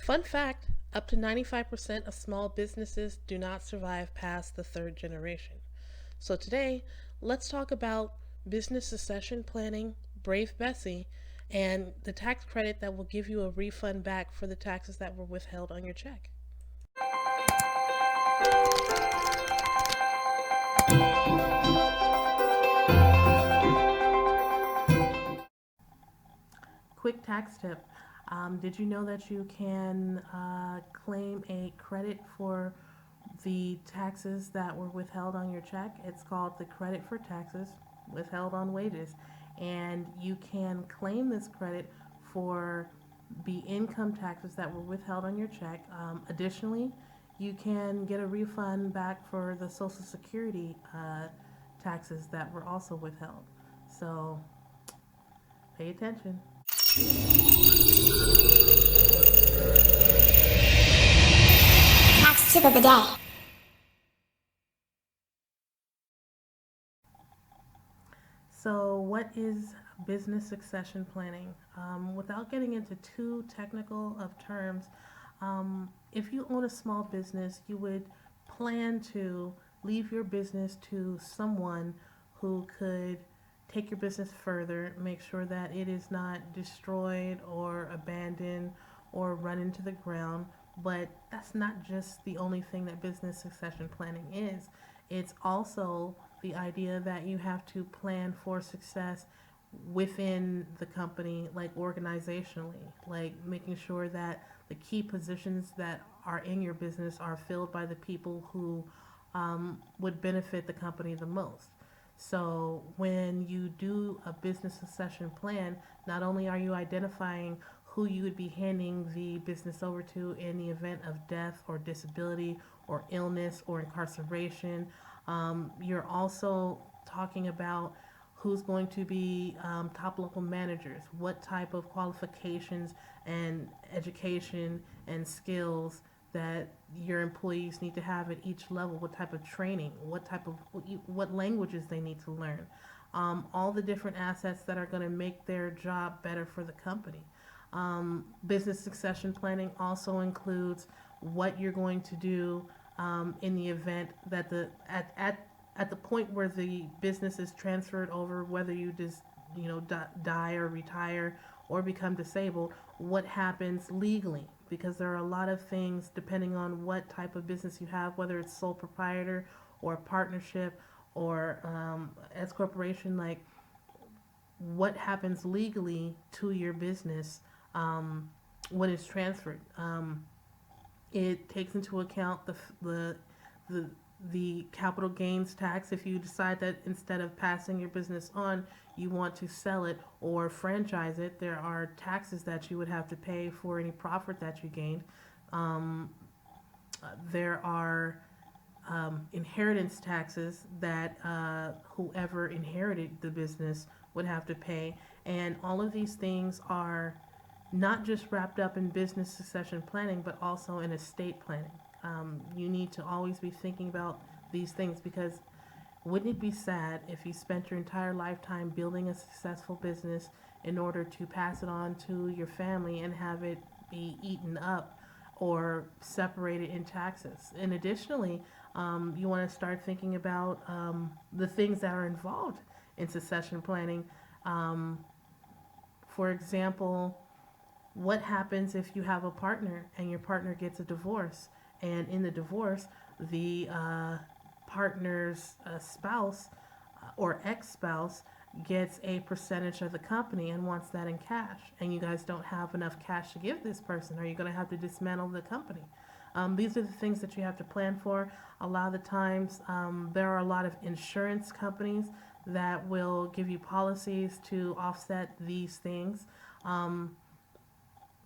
Fun fact, up to 95% of small businesses do not survive past the third generation. So today, let's talk about business succession planning, Brave Bessie, and the tax credit that will give you a refund back for the taxes that were withheld on your check. Quick tax tip. Did you know that you can claim a credit for the taxes that were withheld on your check? It's called the credit for taxes withheld on wages. And you can claim this credit for the income taxes that were withheld on your check. Additionally, you can get a refund back for the Social Security taxes that were also withheld. So pay attention. Tax tip of the day. So, what is business succession planning? Without getting into too technical of terms, if you own a small business, you would plan to leave your business to someone who could take your business further, make sure that it is not destroyed or abandoned or run into the ground. But that's not just the only thing that business succession planning is. It's also the idea that you have to plan for success within the company, like organizationally, like making sure that the key positions that are in your business are filled by the people who would benefit the company the most. So when you do a business succession plan, not only are you identifying who you would be handing the business over to in the event of death or disability or illness or incarceration, you're also talking about who's going to be top local managers, what type of qualifications and education and skills that your employees need to have at each level, what type of training, what languages they need to learn, all the different assets that are going to make their job better for the company. Business succession planning also includes what you're going to do in the event that at the point where the business is transferred over, whether you just die or retire or become disabled, what happens legally, because there are a lot of things depending on what type of business you have, whether it's sole proprietor or partnership or S corporation, like what happens legally to your business when it's transferred. It takes into account the the capital gains tax if you decide that instead of passing your business on, you want to sell it or franchise it. There are taxes that you would have to pay for any profit that you gained. Um, there are inheritance taxes that whoever inherited the business would have to pay. And all of these things are not just wrapped up in business succession planning, but also in estate planning. You need to always be thinking about these things because wouldn't it be sad if you spent your entire lifetime building a successful business in order to pass it on to your family and have it be eaten up or separated in taxes? And additionally, you want to start thinking about the things that are involved in succession planning. Um, for example, what happens if you have a partner and your partner gets a divorce? And in the divorce, the partner's spouse or ex spouse gets a percentage of the company and wants that in cash, and you guys don't have enough cash to give this person. Are you going to have to dismantle the company? These are the things that you have to plan for. A lot of the times, there are a lot of insurance companies that will give you policies to offset these things. Um,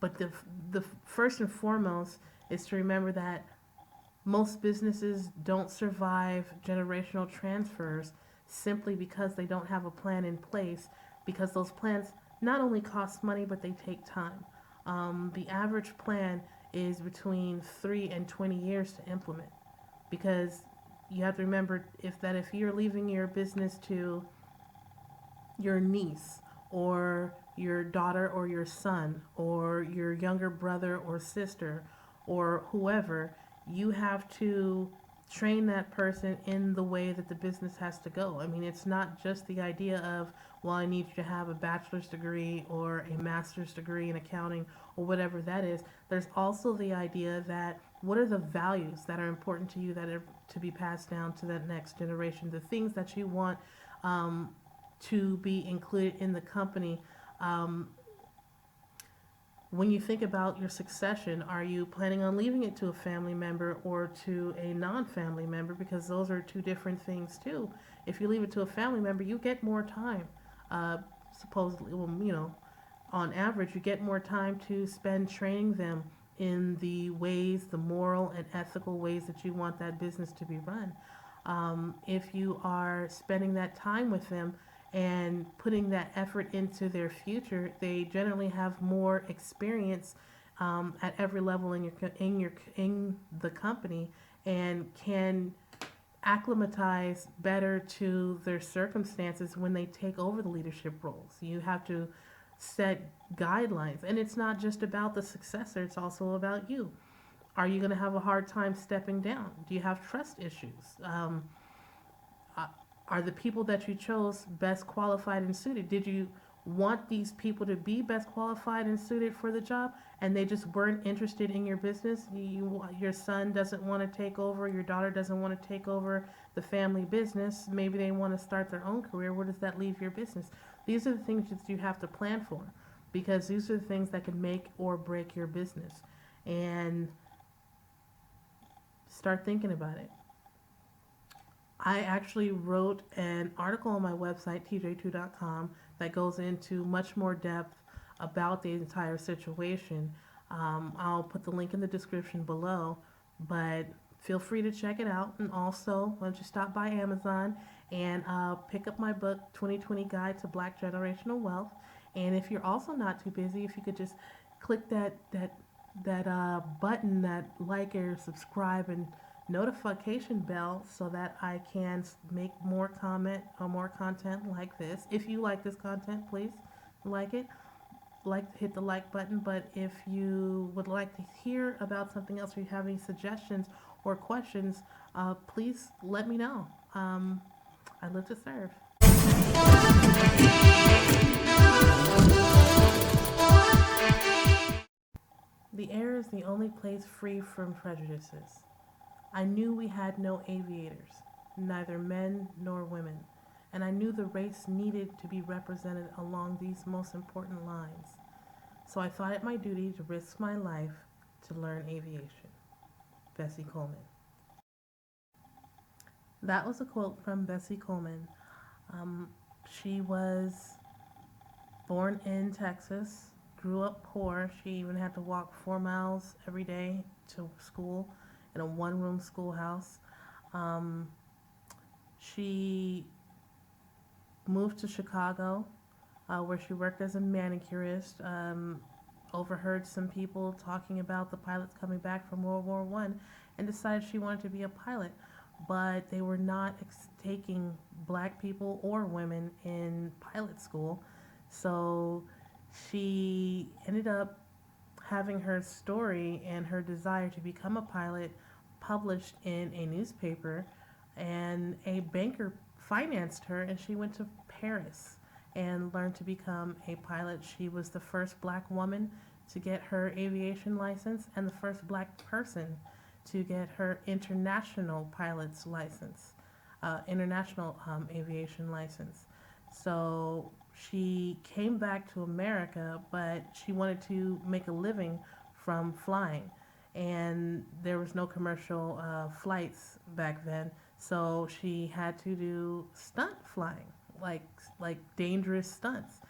but the first and foremost is to remember that most businesses don't survive generational transfers simply because they don't have a plan in place, because those plans not only cost money but they take time. The average plan is between 3 and 20 years to implement, because you have to remember if you're leaving your business to your niece or your daughter or your son or your younger brother or sister or whoever, you have to train that person in the way that the business has to go. I mean, it's not just the idea of, well, I need you to have a bachelor's degree or a master's degree in accounting or whatever that is. There's also the idea that what are the values that are important to you that are to be passed down to that next generation, the things that you want um, to be included in the company. Um, when you think about your succession, are you planning on leaving it to a family member or to a non-family member? Because those are two different things too. If you leave it to a family member, you get more time. Uh, Supposedly, well, on average, you get more time to spend training them in the ways, the moral and ethical ways that you want that business to be run. If you are spending that time with them and putting that effort into their future, they generally have more experience at every level in the company and can acclimatize better to their circumstances when they take over the leadership roles. You have to set guidelines, and it's not just about the successor, it's also about you. Are you going to have a hard time stepping down? Do you have trust issues? Uh, are the people that you chose best qualified and suited? Did you want these people to be best qualified and suited for the job, and they just weren't interested in your business? Your son doesn't want to take over, your daughter doesn't want to take over the family business. Maybe they want to start their own career. Where does that leave your business? These are the things that you have to plan for, because these are the things that can make or break your business. And start thinking about it. I actually wrote an article on my website, tj2.com, that goes into much more depth about the entire situation. I'll put the link in the description below, but feel free to check it out. And also, why don't you stop by Amazon and pick up my book, 2020 Guide to Black Generational Wealth. And if you're also not too busy, if you could just click that button, that like or subscribe and notification bell, so that I can make more comment or more content like this. If you like this content, please like it. Hit the like button. But if you would like to hear about something else, or you have any suggestions or questions, please let me know. I live to serve. The air is the only place free from prejudices. I knew we had no aviators, neither men nor women, and I knew the race needed to be represented along these most important lines. So I thought it my duty to risk my life to learn aviation. Bessie Coleman. That was a quote from Bessie Coleman. Um, she was born in Texas, grew up poor. She even had to walk 4 miles every day to school in a one-room schoolhouse. Um, she moved to Chicago, where she worked as a manicurist. Overheard some people talking about the pilots coming back from World War One, and decided she wanted to be a pilot. But they were not taking black people or women in pilot school, so she ended up having her story and her desire to become a pilot published in a newspaper, and a banker financed her, and she went to Paris and learned to become a pilot. She was the first black woman to get her aviation license and the first black person to get her international pilot's license, international aviation license. So she came back to America, but she wanted to make a living from flying. And there was no commercial flights back then, so she had to do stunt flying, like dangerous stunts.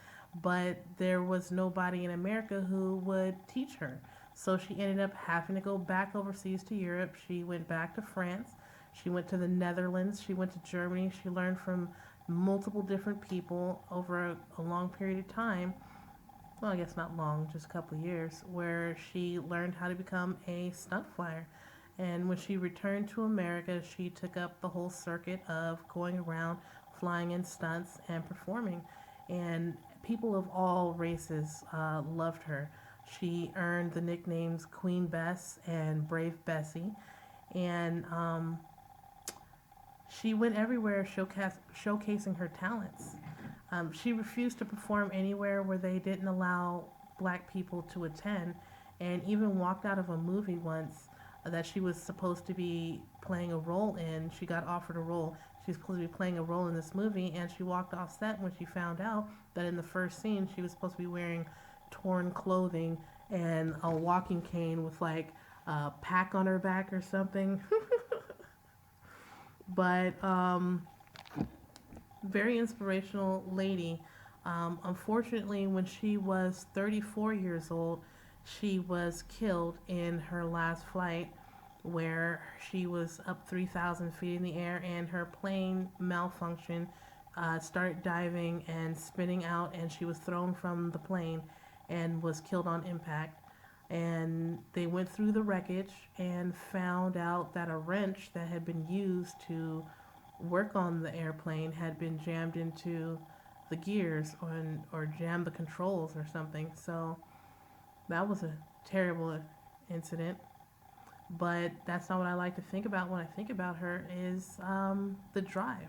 But there was nobody in America who would teach her. So she ended up having to go back overseas to Europe. She went back to France. She went to the Netherlands. She went to Germany. She learned from multiple different people over a long period of time. Well, I guess not long, just a couple of years, where she learned how to become a stunt flyer. And when she returned to America, she took up the whole circuit of going around flying in stunts and performing. And people of all races loved her. She earned the nicknames Queen Bess and Brave Bessie, and she went everywhere showcasing her talents. She refused to perform anywhere where they didn't allow black people to attend, and even walked out of a movie once that she was supposed to be playing a role in. She got offered a role. She was supposed to be playing a role in this movie, and she walked off set when she found out that in the first scene she was supposed to be wearing torn clothing and a walking cane with like a pack on her back or something. But very inspirational lady. Unfortunately, when she was 34 years old, she was killed in her last flight, where she was up 3,000 feet in the air and her plane malfunctioned, started diving and spinning out, and she was thrown from the plane and was killed on impact. And they went through the wreckage and found out that a wrench that had been used to work on the airplane had been jammed into the gears or jammed the controls or something. So that was a terrible incident. But that's not what I like to think about when I think about her is the drive.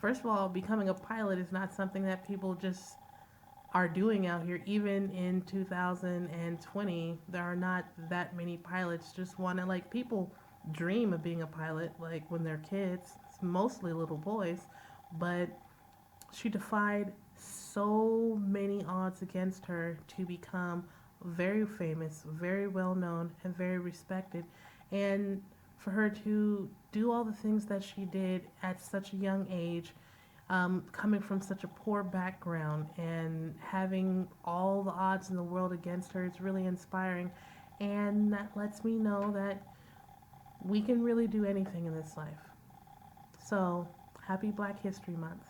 First of all, becoming a pilot is not something that people just are doing out here. Even in 2020, there are not that many pilots. Just want to, like, people dream of being a pilot, like when they're kids. It's mostly little boys, but she defied so many odds against her to become very famous, very well known, and very respected. And for her to do all the things that she did at such a young age, coming from such a poor background and having all the odds in the world against her, it's really inspiring. And that lets me know that we can really do anything in this life. So, happy Black History Month.